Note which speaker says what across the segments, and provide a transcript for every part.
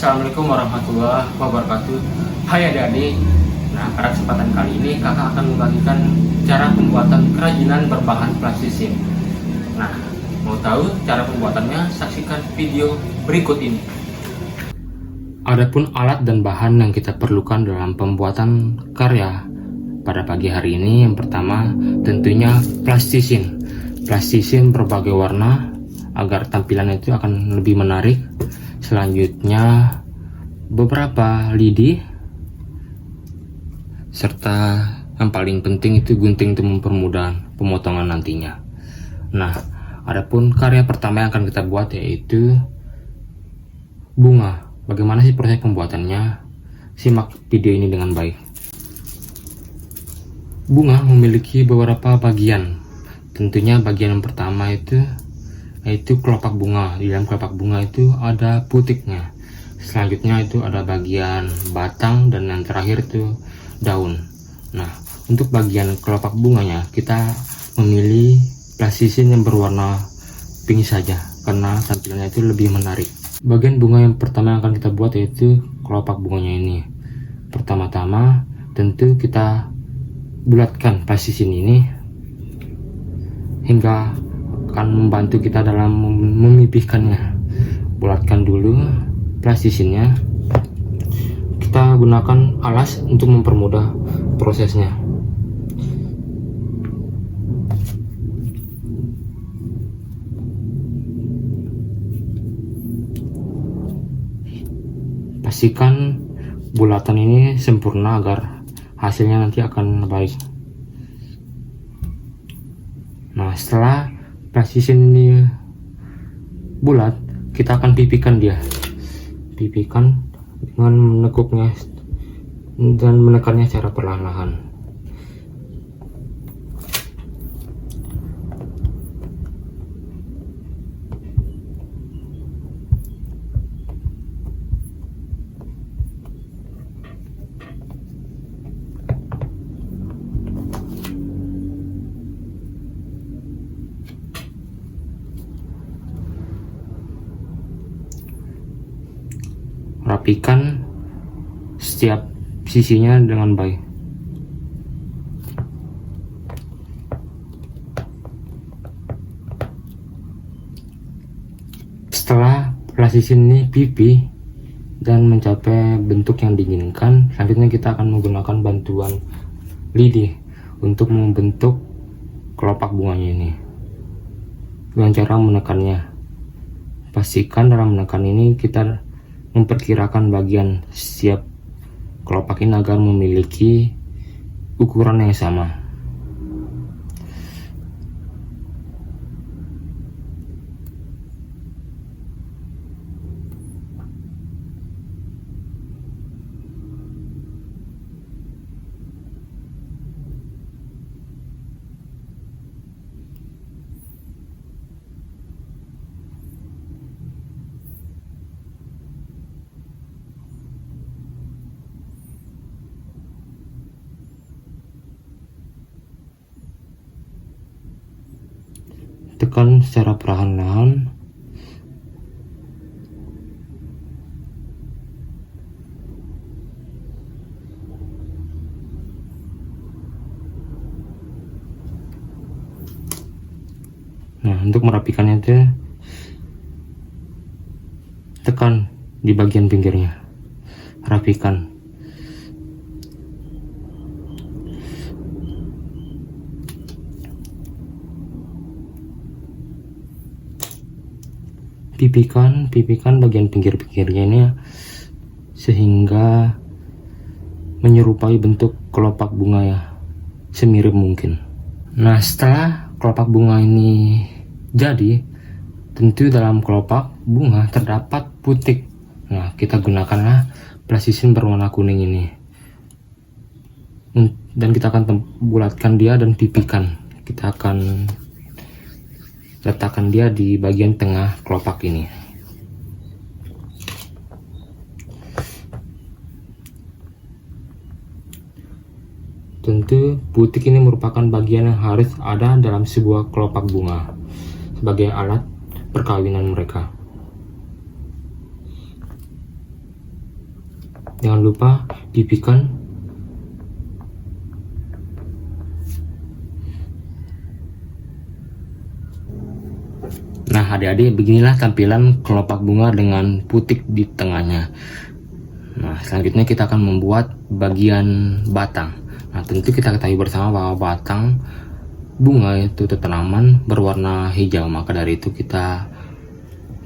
Speaker 1: Assalamualaikum warahmatullahi wabarakatuh. Hai adik-adik. Nah, pada kesempatan kali ini kakak akan membagikan cara pembuatan kerajinan berbahan plastisin. Nah, mau tahu cara pembuatannya? Saksikan video berikut ini. Adapun alat dan bahan yang kita perlukan dalam pembuatan karya pada pagi hari ini, yang pertama tentunya plastisin. Plastisin berbagai warna agar tampilan itu akan lebih menarik. Selanjutnya beberapa lidi, serta yang paling penting itu gunting untuk mempermudah pemotongan nantinya. Nah, adapun karya pertama yang akan kita buat yaitu bunga. Bagaimana sih proses pembuatannya? Simak video ini dengan baik. Bunga memiliki beberapa bagian. Tentunya bagian yang pertama yaitu kelopak bunga. Di dalam kelopak bunga itu ada putiknya. Selanjutnya itu ada bagian batang, dan yang terakhir itu daun. Nah, untuk bagian kelopak bunganya kita memilih plastisin yang berwarna pink saja karena tampilannya itu lebih menarik. Bagian bunga yang pertama yang akan kita buat yaitu kelopak bunganya ini. Pertama-tama tentu kita bulatkan plastisin ini hingga akan membantu kita dalam memipihkannya. Bulatkan dulu plastisinnya. Kita gunakan alas untuk mempermudah prosesnya. Pastikan bulatan ini sempurna agar hasilnya nanti akan baik. Nah, setelah plastisin ini bulat, kita akan pipihkan dia. Pipihkan dengan menekuknya dan menekannya secara perlahan-lahan. Rapikan setiap sisinya dengan baik. Setelah plastisin ini pipih dan mencapai bentuk yang diinginkan, selanjutnya kita akan menggunakan bantuan lidi untuk membentuk kelopak bunganya ini dengan cara menekannya. Pastikan dalam menekan ini kita memperkirakan bagian setiap kelopak ini agar memiliki ukuran yang sama. Tekan secara perlahan-lahan. Nah, untuk merapikannya itu tekan di bagian pinggirnya, rapikan. Pipihkan bagian pinggir-pinggirnya ini sehingga menyerupai bentuk kelopak bunga ya, semirip mungkin. Nah, setelah kelopak bunga ini jadi, tentu dalam kelopak bunga terdapat putik. Nah, kita gunakanlah plastisin berwarna kuning ini, dan kita akan bulatkan dia dan pipihkan. Kita akan letakkan dia di bagian tengah kelopak ini. Tentu putik ini merupakan bagian yang harus ada dalam sebuah kelopak bunga sebagai alat perkawinan mereka. Jangan lupa pipikan. Nah adik-adik, beginilah tampilan kelopak bunga dengan putik di tengahnya. Nah selanjutnya kita akan membuat bagian batang. Nah tentu kita ketahui bersama bahwa batang bunga itu tanaman berwarna hijau, maka dari itu kita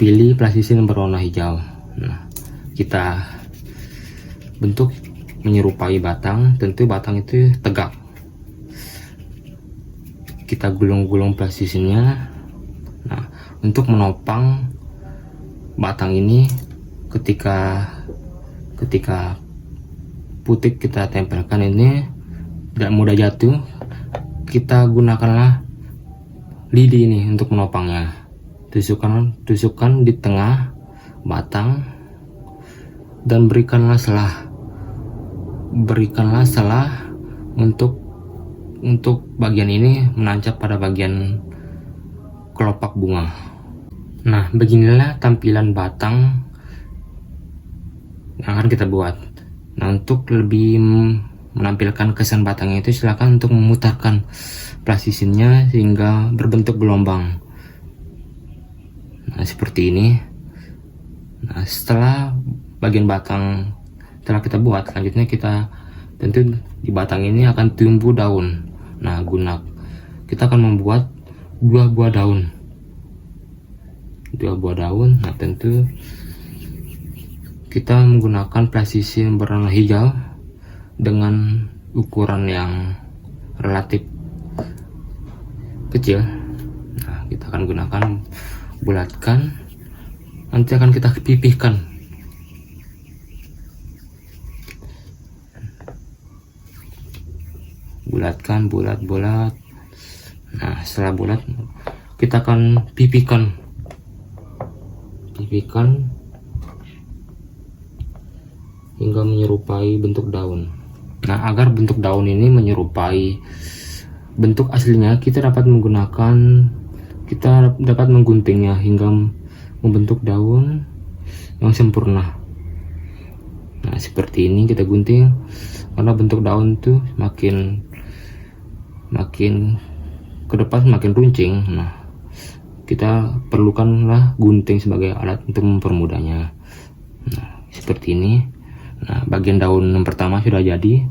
Speaker 1: pilih plastisin berwarna hijau. Nah kita bentuk menyerupai batang, tentu batang itu tegak. Kita gulung-gulung plastisinnya. Nah untuk menopang batang ini, ketika putik kita tempelkan ini tidak mudah jatuh, kita gunakanlah lidi ini untuk menopangnya. Tusukkan di tengah batang dan berikanlah selah untuk bagian ini menancap pada bagian kelopak bunga. Nah beginilah tampilan batang yang akan kita buat. Nah untuk lebih menampilkan kesan batangnya itu, silakan untuk memutarkan plastisinnya sehingga berbentuk gelombang. Nah seperti ini. Nah setelah bagian batang telah kita buat, selanjutnya kita tentu di batang ini akan tumbuh daun. Nah kita akan membuat dua buah daun. Nah tentu kita menggunakan plastisin berwarna hijau dengan ukuran yang relatif kecil. Nah kita akan gunakan, bulatkan, nanti akan kita pipihkan. Bulatkan, bulat. Nah setelah bulat kita akan pipihkan hingga menyerupai bentuk daun. Nah agar bentuk daun ini menyerupai bentuk aslinya, kita dapat mengguntingnya hingga membentuk daun yang sempurna. Nah seperti ini kita gunting, karena bentuk daun itu makin ke depan semakin runcing. Nah kita perlukanlah gunting sebagai alat untuk mempermudahnya. Nah seperti ini. Nah bagian daun yang pertama sudah jadi,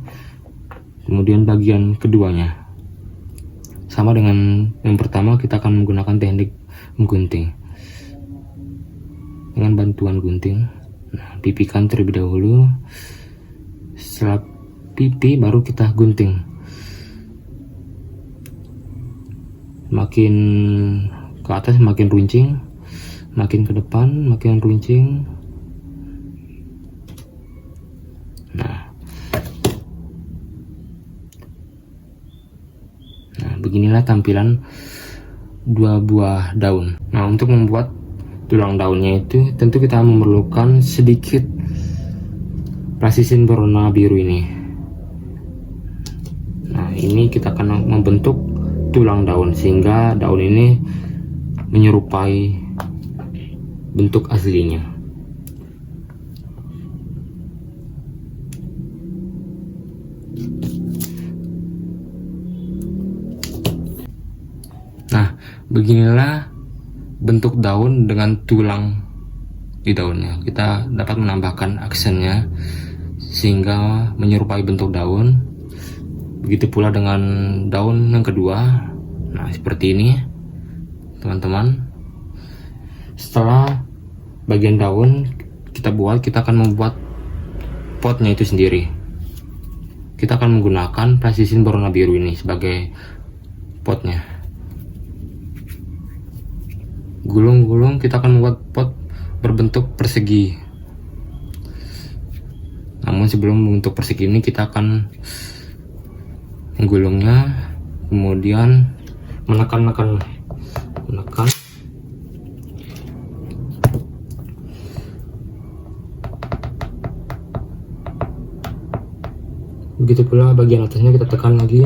Speaker 1: kemudian bagian keduanya sama dengan yang pertama, kita akan menggunakan teknik menggunting dengan bantuan gunting. Nah pipihkan terlebih dahulu, setelah pipi baru kita gunting. Makin ke atas makin runcing, makin ke depan makin runcing. Nah beginilah tampilan dua buah daun. Nah untuk membuat tulang daunnya itu tentu kita memerlukan sedikit plastisin berwarna biru ini. Nah ini kita akan membentuk tulang daun sehingga daun ini menyerupai bentuk aslinya. Nah beginilah bentuk daun dengan tulang di daunnya. Kita dapat menambahkan aksennya sehingga menyerupai bentuk daun. Begitu pula dengan daun yang kedua. Nah seperti ini teman-teman. Setelah bagian daun kita buat, kita akan membuat potnya itu sendiri. Kita akan menggunakan plastisin berwarna biru ini sebagai potnya. Gulung-gulung, kita akan membuat pot berbentuk persegi. Namun sebelum membentuk persegi ini, kita akan menggulungnya, kemudian menekan. Begitu pula bagian atasnya kita tekan lagi,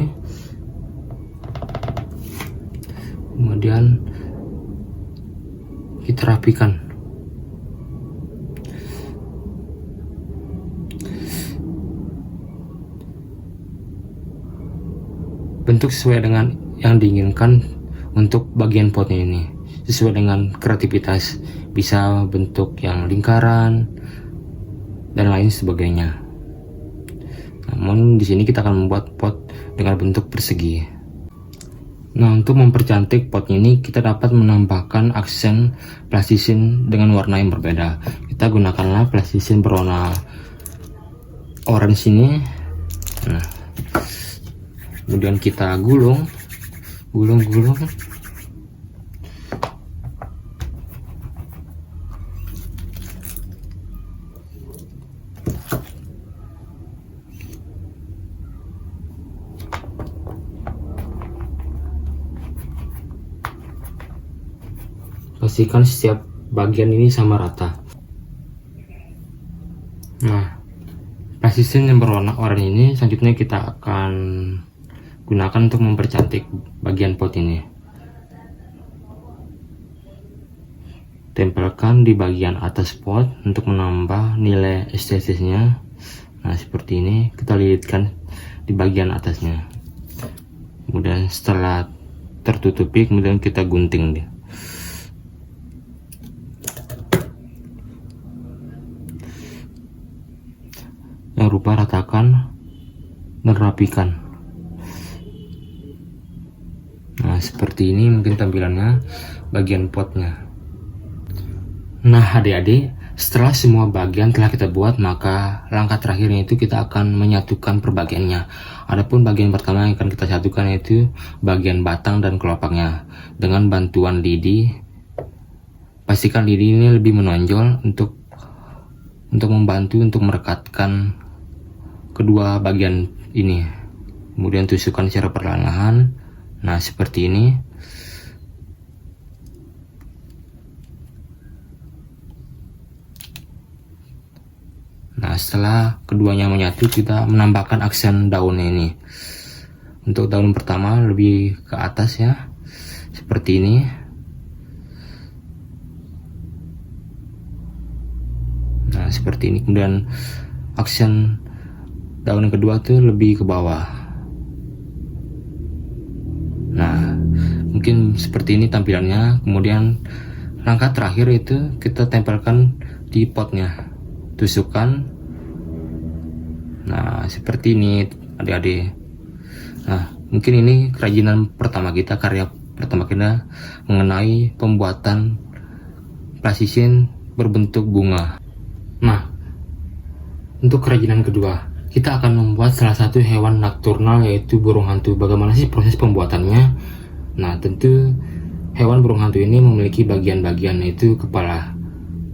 Speaker 1: kemudian kita rapikan. bentuk sesuai dengan yang diinginkan untuk bagian potnya ini, sesuai dengan kreativitas, bisa bentuk yang lingkaran dan lain sebagainya. Namun di sini kita akan membuat pot dengan bentuk persegi. Nah, untuk mempercantik potnya ini kita dapat menambahkan aksen plastisine dengan warna yang berbeda. Kita gunakanlah plastisine berwarna orange ini. Nah, kemudian kita gulung. Pastikan setiap bagian ini sama rata. Nah, plastisine yang berwarna oranye ini selanjutnya kita akan gunakan untuk mempercantik bagian pot ini. Tempelkan di bagian atas pot untuk menambah nilai estetisnya. Nah, seperti ini kita lilitkan di bagian atasnya. Kemudian setelah tertutupi, kemudian kita gunting dia. Yang rupa ratakan dan rapikan. Nah, seperti ini mungkin tampilannya bagian potnya. Nah, adik-adik, setelah semua bagian telah kita buat, maka langkah terakhirnya itu kita akan menyatukan perbagiannya. Adapun bagian pertama yang akan kita satukan yaitu bagian batang dan kelopaknya. Dengan bantuan lidi, pastikan lidi ini lebih menonjol untuk membantu untuk merekatkan kedua bagian ini. Kemudian tusukkan secara perlahan-lahan. Nah, seperti ini. Nah, setelah keduanya menyatu, kita menambahkan aksen daunnya ini. Untuk daun pertama lebih ke atas ya, seperti ini. Nah, seperti ini. Kemudian aksen daun yang kedua tuh lebih ke bawah. Nah, mungkin seperti ini tampilannya. Kemudian langkah terakhir itu kita tempelkan di potnya, tusukkan. Nah, seperti ini adik-adik. Nah, mungkin ini kerajinan pertama kita, karya pertama kita mengenai pembuatan plastisine berbentuk bunga. Nah, untuk kerajinan kedua, kita akan membuat salah satu hewan nokturnal yaitu burung hantu. Bagaimana sih proses pembuatannya? Nah, tentu hewan burung hantu ini memiliki bagian-bagian, yaitu kepala.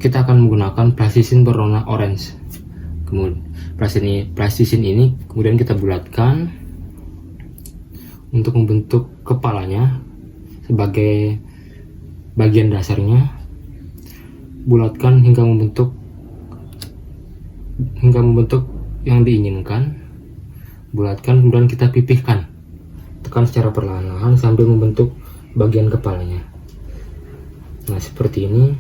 Speaker 1: Kita akan menggunakan plastisine berwarna orange. Kemudian plastisine ini kemudian kita bulatkan untuk membentuk kepalanya sebagai bagian dasarnya. Bulatkan hingga membentuk yang diinginkan. Bulatkan, kemudian kita pipihkan. Tekan secara perlahan-lahan sambil membentuk bagian kepalanya. Nah, seperti ini.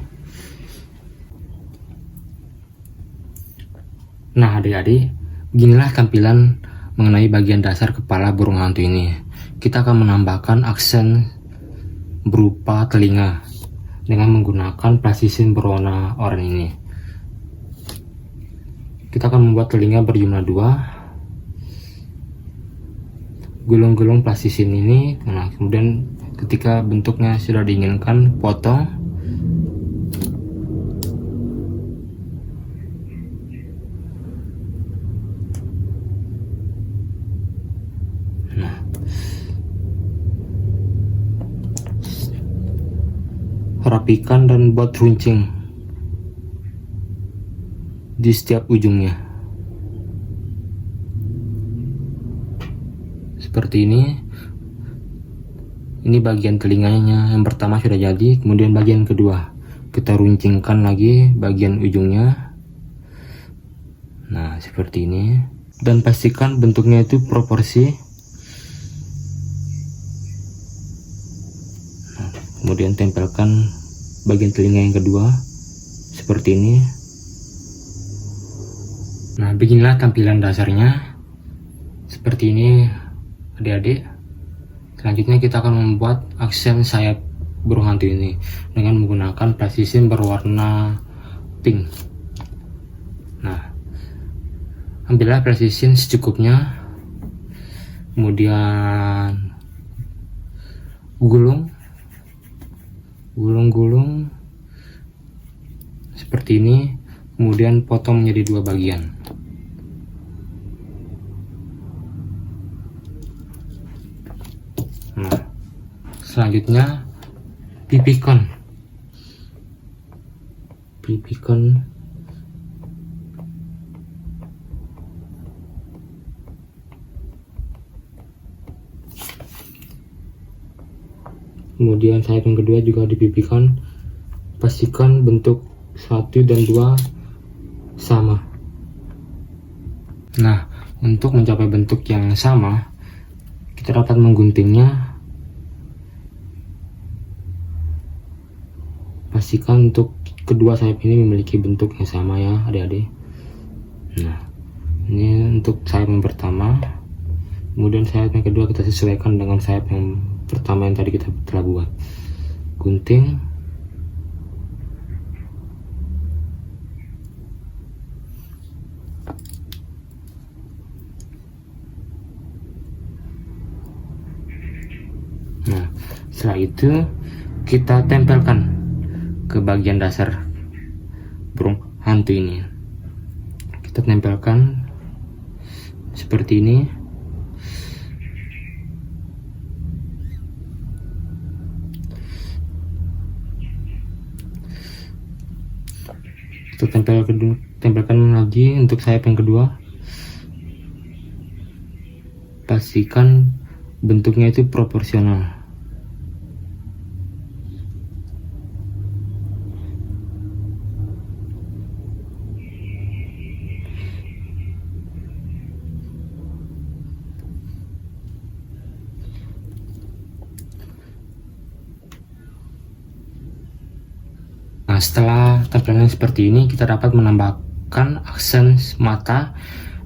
Speaker 1: Nah, adik-adik, beginilah tampilan mengenai bagian dasar kepala burung hantu ini. Kita akan menambahkan aksen berupa telinga dengan menggunakan plastisine berwarna oranye ini. Kita akan membuat telinga berjumlah 2. Gulung-gulung plastisine ini. Nah, kemudian ketika bentuknya sudah diinginkan, potong. Nah, rapikan dan buat runcing di setiap ujungnya seperti ini. Ini bagian telinganya yang pertama sudah jadi. Kemudian bagian kedua kita runcingkan lagi bagian ujungnya. Nah, seperti ini. Dan pastikan bentuknya itu proporsi. Nah, kemudian tempelkan bagian telinga yang kedua seperti ini. Nah, beginilah tampilan dasarnya. Seperti ini adik-adik. Selanjutnya kita akan membuat aksen sayap burung hantu ini dengan menggunakan precision berwarna pink. Nah, ambillah precision secukupnya, kemudian gulung seperti ini, kemudian potong menjadi dua bagian. Nah, selanjutnya pipikon. Kemudian sayap yang kedua juga dipipikon. Pastikan bentuk 1 dan 2 sama. Nah, untuk mencapai bentuk yang sama, kita dapat mengguntingnya. Pastikan untuk kedua sayap ini memiliki bentuk yang sama ya adik-adik. Nah, ini untuk sayap yang pertama, kemudian sayap yang kedua kita sesuaikan dengan sayap yang pertama yang tadi kita telah buat. Gunting, nah setelah itu kita tempelkan ke bagian dasar burung hantu ini. Kita tempelkan seperti ini. Kita tempelkan lagi untuk sayap yang kedua. Pastikan bentuknya itu proporsional. Nah, setelah tampilan seperti ini, kita dapat menambahkan aksen mata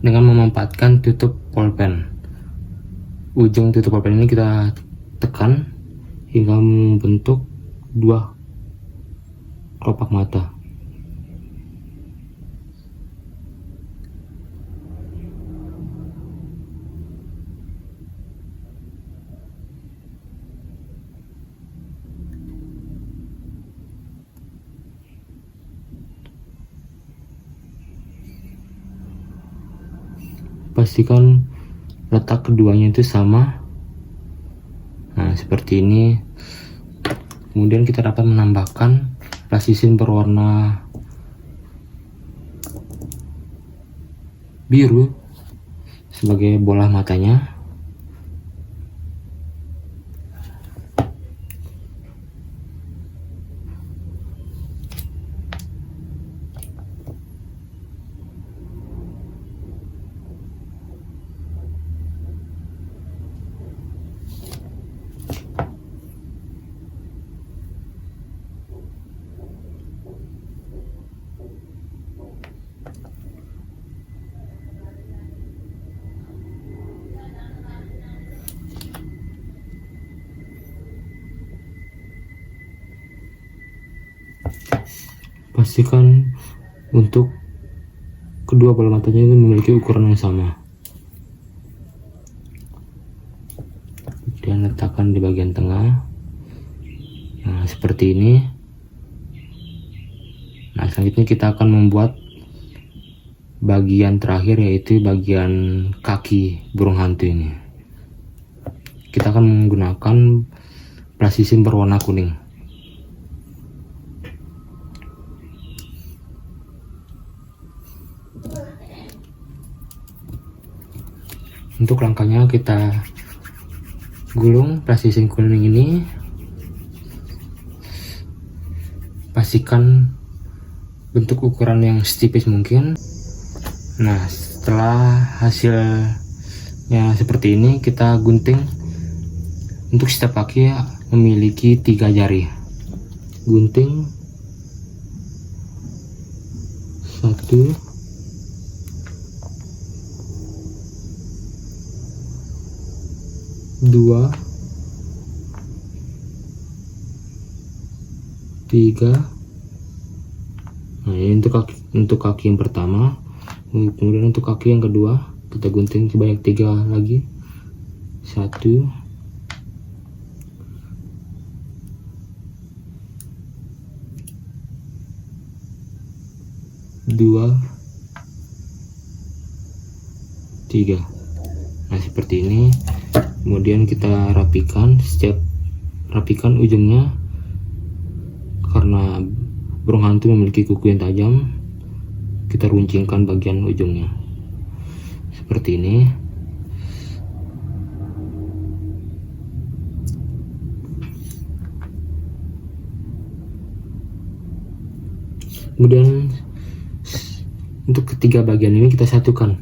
Speaker 1: dengan memanfaatkan tutup pulpen. Ujung tutup pulpen ini kita tekan hingga membentuk dua kelopak mata. Pastikan letak keduanya itu sama. Nah, seperti ini. Kemudian kita dapat menambahkan precision berwarna biru sebagai bola matanya. Pastikan untuk kedua bola matanya itu memiliki ukuran yang sama. Kemudian letakkan di bagian tengah. Nah, seperti ini. Nah, selanjutnya kita akan membuat bagian terakhir, yaitu bagian kaki burung hantu ini. Kita akan menggunakan precision berwarna kuning. Untuk rangkanya kita gulung precision kuning ini. Pastikan bentuk ukuran yang setipis mungkin. Nah, setelah hasilnya seperti ini, kita gunting. Untuk setiap kaki memiliki 3 jari. Gunting 1, 2, 3. Nah, ini untuk kaki yang pertama. Kemudian untuk kaki yang kedua kita gunting sebanyak 3 lagi. 1, 2, 3. Nah, seperti ini. Kemudian kita rapikan ujungnya, karena burung hantu memiliki kuku yang tajam. Kita runcingkan bagian ujungnya seperti ini. Kemudian untuk ketiga bagian ini kita satukan.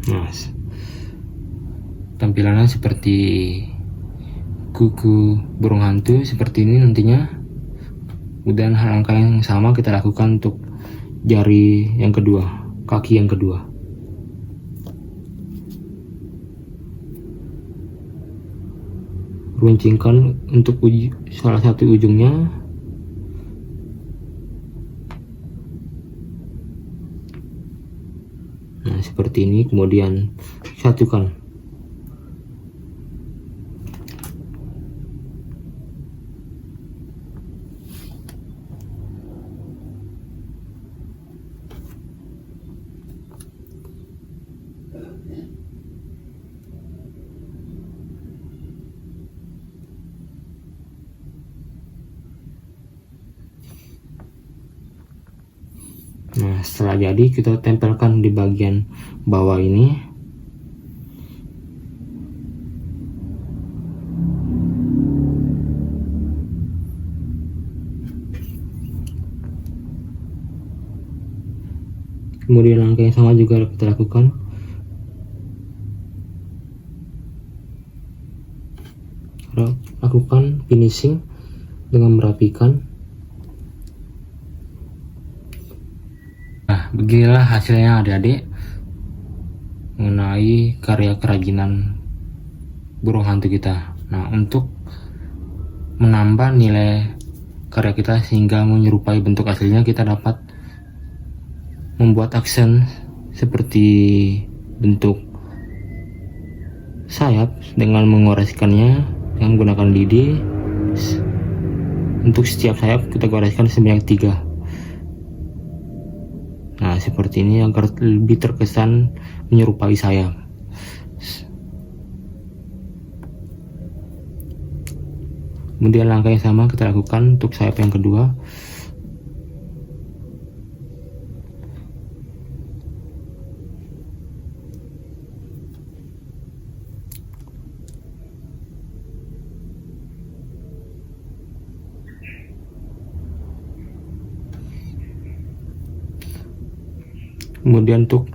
Speaker 1: Nah, tampilannya seperti kuku burung hantu seperti ini nantinya. Kemudian langkah yang sama kita lakukan untuk jari yang kedua, kaki yang kedua. Runcingkan untuk salah satu ujungnya. Nah, seperti ini. Kemudian satukan. Nah, setelah jadi kita tempelkan di bagian bawah ini. Kemudian langkah yang sama juga kita lakukan. Lakukan finishing dengan merapikan. Nah, beginilah hasilnya adik-adik mengenai karya kerajinan burung hantu kita. Nah, untuk menambah nilai karya kita sehingga menyerupai bentuk aslinya, kita dapat membuat aksen seperti bentuk sayap dengan mengoreskannya dengan menggunakan lidi. Untuk setiap sayap kita goreskan sebanyak 3. Nah, seperti ini agar lebih terkesan menyerupai sayap. Kemudian langkah yang sama kita lakukan untuk sayap yang kedua. Kemudian untuk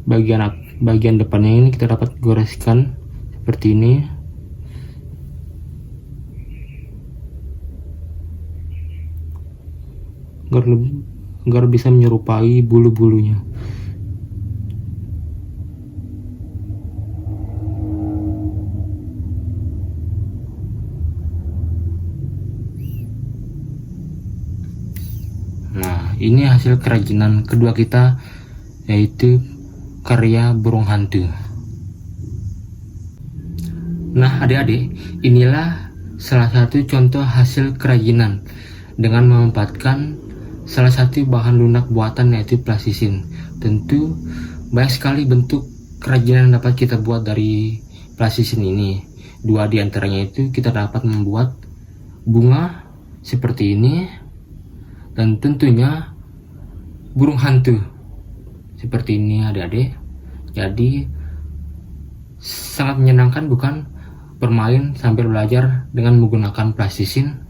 Speaker 1: bagian depannya ini kita dapat goreskan seperti ini. Agar bisa menyerupai bulu-bulunya. Nah, ini hasil kerajinan kedua kita, yaitu karya burung hantu. Nah, adik-adik, inilah salah satu contoh hasil kerajinan dengan memanfaatkan salah satu bahan lunak buatan, yaitu plastisin. Tentu banyak sekali bentuk kerajinan yang dapat kita buat dari plastisin ini. 2 diantaranya itu kita dapat membuat bunga seperti ini, dan tentunya burung hantu seperti ini adik-adik. Jadi sangat menyenangkan bukan bermain sambil belajar dengan menggunakan plastisin.